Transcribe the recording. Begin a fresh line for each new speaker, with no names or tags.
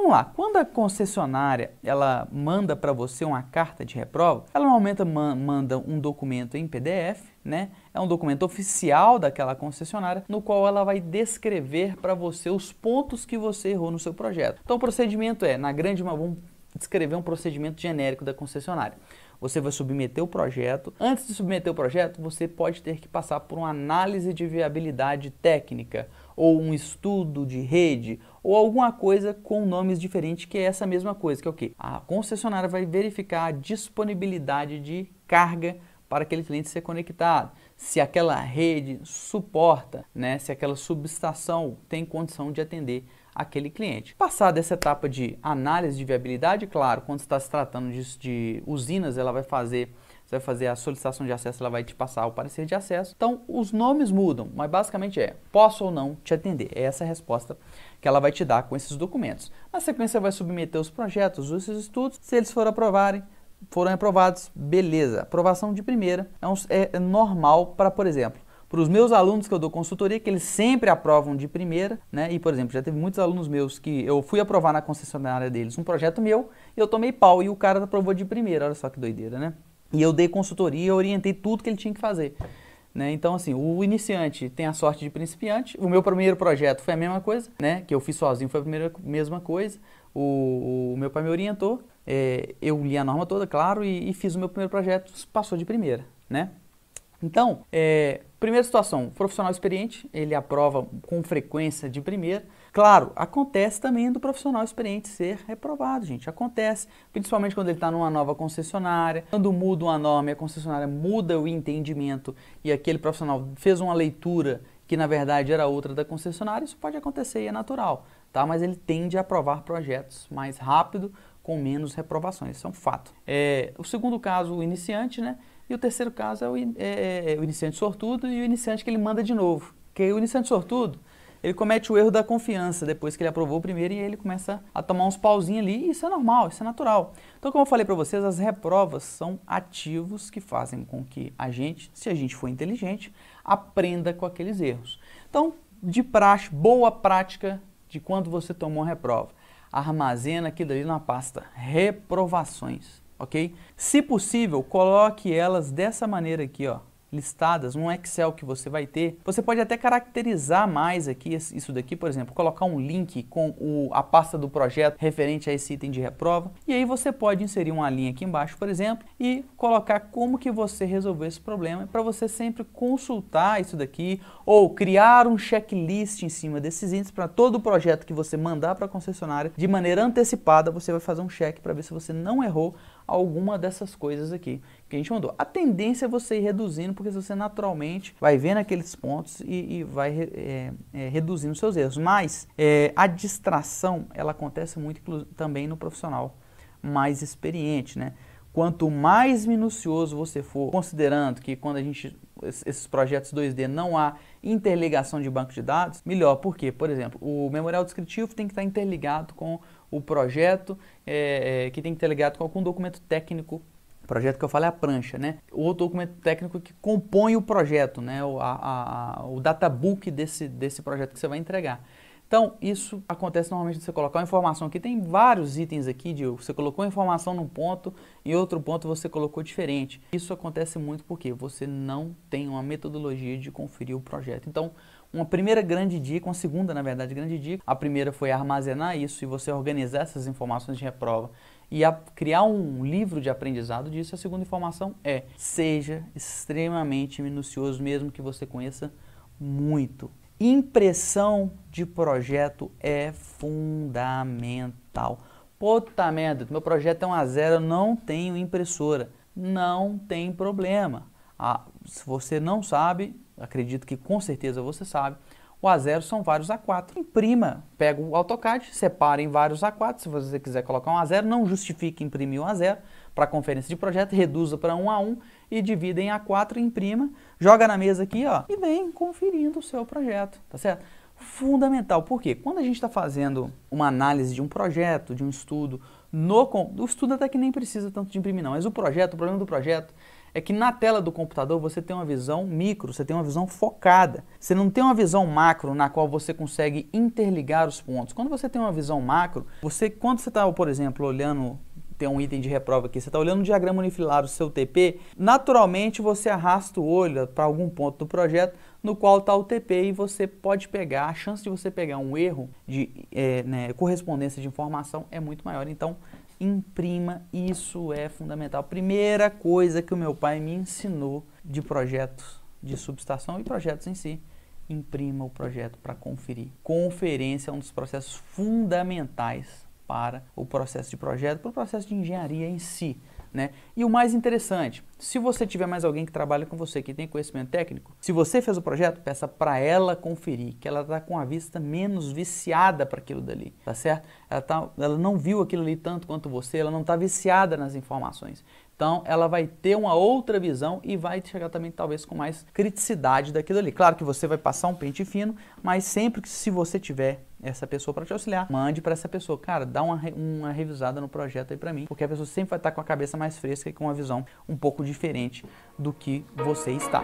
vamos lá, quando a concessionária ela manda para você uma carta de reprova, ela normalmente manda um documento em PDF, né? É um documento oficial daquela concessionária, no qual ela vai descrever para você os pontos que você errou no seu projeto. Então o procedimento é, vamos descrever um procedimento genérico da concessionária. Você vai submeter o projeto. Antes de submeter o projeto, você pode ter que passar por uma análise de viabilidade técnica, ou um estudo de rede, ou alguma coisa com nomes diferentes, que é essa mesma coisa, que é o quê? A concessionária vai verificar a disponibilidade de carga para aquele cliente ser conectado, se aquela rede suporta, né, se aquela subestação tem condição de atender aquele cliente. Passada essa etapa de análise de viabilidade, claro, quando está se tratando de usinas, ela vai fazer, você vai fazer a solicitação de acesso, ela vai te passar o parecer de acesso. Então, os nomes mudam, mas basicamente é, posso ou não te atender? É essa a resposta que ela vai te dar com esses documentos. Na sequência, vai submeter os projetos, os estudos, se eles forem aprovados, beleza. Aprovação de primeira é normal para, por exemplo, para os meus alunos que eu dou consultoria, que eles sempre aprovam de primeira, né? E, por exemplo, já teve muitos alunos meus que eu fui aprovar na concessionária deles um projeto meu, e eu tomei pau e o cara aprovou de primeira, olha só que doideira, né? E eu dei consultoria, eu orientei tudo que ele tinha que fazer, né? Então, assim, o iniciante tem a sorte de principiante, o meu primeiro projeto foi a mesma coisa, né? Que eu fiz sozinho foi a mesma coisa, o meu pai me orientou, eu li a norma toda, claro, e fiz o meu primeiro projeto, passou de primeira, né? Então, primeira situação, profissional experiente, ele aprova com frequência de primeira. Claro, acontece também do profissional experiente ser reprovado, gente. Acontece, principalmente quando ele está numa nova concessionária. Quando muda uma norma e a concessionária muda o entendimento e aquele profissional fez uma leitura que na verdade era outra da concessionária, isso pode acontecer e é natural, tá? Mas ele tende a aprovar projetos mais rápido, com menos reprovações, isso é um fato. O segundo caso, o iniciante, né? E o terceiro caso é o iniciante sortudo e o iniciante que ele manda de novo. Porque o iniciante sortudo, ele comete o erro da confiança depois que ele aprovou o primeiro e ele começa a tomar uns pauzinhos ali, e isso é normal, isso é natural. Então, como eu falei para vocês, as reprovas são ativos que fazem com que a gente, se a gente for inteligente, aprenda com aqueles erros. Então, de praxe, boa prática de quando você tomou uma reprova. Armazena aquilo ali na pasta reprovações, ok? Se possível, coloque elas dessa maneira aqui, ó, listadas num Excel que você vai ter. Você pode até caracterizar mais aqui isso daqui, por exemplo, colocar um link com a pasta do projeto referente a esse item de reprova. E aí você pode inserir uma linha aqui embaixo, por exemplo, e colocar como que você resolveu esse problema para você sempre consultar isso daqui ou criar um checklist em cima desses índices para todo o projeto que você mandar para a concessionária. De maneira antecipada, você vai fazer um check para ver se você não errou alguma dessas coisas aqui que a gente mandou. A tendência é você ir reduzindo, porque você naturalmente vai vendo aqueles pontos e vai reduzindo seus erros. Mas a distração, ela acontece muito também no profissional mais experiente, né? Quanto mais minucioso você for, considerando que quando esses projetos 2D não há interligação de banco de dados, melhor. Por quê? Por exemplo, o memorial descritivo tem que estar interligado com o projeto, que tem que estar ligado com algum documento técnico. O projeto que eu falo é a prancha, né? O documento técnico que compõe o projeto, né? O databook desse projeto que você vai entregar. Então, isso acontece normalmente você colocar uma informação aqui. Tem vários itens aqui, você colocou a informação num ponto e outro ponto você colocou diferente. Isso acontece muito porque você não tem uma metodologia de conferir o projeto. Então, uma primeira grande dica, uma segunda, na verdade, grande dica. A primeira foi armazenar isso e você organizar essas informações de reprova e criar um livro de aprendizado disso. A segunda informação é: seja extremamente minucioso, mesmo que você conheça muito. Impressão de projeto é fundamental. Puta merda, meu projeto é um A0, eu não tenho impressora. Não tem problema. Se você não sabe, acredito que com certeza você sabe, o A0 são vários A4. Imprima, pega o AutoCAD, separa em vários A4. Se você quiser colocar um A0, não justifique imprimir um A0 para conferência de projeto, reduza para 1:1 e divida em A4, imprima, joga na mesa aqui, ó, e vem conferindo o seu projeto, tá certo? Fundamental, por quê? Quando a gente está fazendo uma análise de um projeto, de um estudo, o estudo até que nem precisa tanto de imprimir não, mas o problema do projeto é que na tela do computador você tem uma visão micro, você tem uma visão focada. Você não tem uma visão macro na qual você consegue interligar os pontos. Quando você tem uma visão macro, quando você está, por exemplo, olhando, tem um item de reprova aqui, você está olhando o diagrama unifilar do seu TP, naturalmente você arrasta o olho para algum ponto do projeto no qual está o TP e você pode pegar, a chance de você pegar um erro de correspondência de informação é muito maior. Então, imprima, isso é fundamental. Primeira coisa que o meu pai me ensinou de projetos de subestação e projetos em si, imprima o projeto para conferir. Conferência é um dos processos fundamentais para o processo de projeto, para o processo de engenharia em si, né? E o mais interessante, se você tiver mais alguém que trabalha com você, que tem conhecimento técnico, se você fez o projeto, peça para ela conferir, que ela está com a vista menos viciada para aquilo dali, tá certo? Ela não viu aquilo ali tanto quanto você, ela não está viciada nas informações. Então, ela vai ter uma outra visão e vai chegar também, talvez, com mais criticidade daquilo ali. Claro que você vai passar um pente fino, mas sempre que, se você tiver essa pessoa para te auxiliar, mande para essa pessoa. Cara, dá uma revisada no projeto aí para mim, porque a pessoa sempre vai estar com a cabeça mais fresca e com uma visão um pouco diferente do que você está.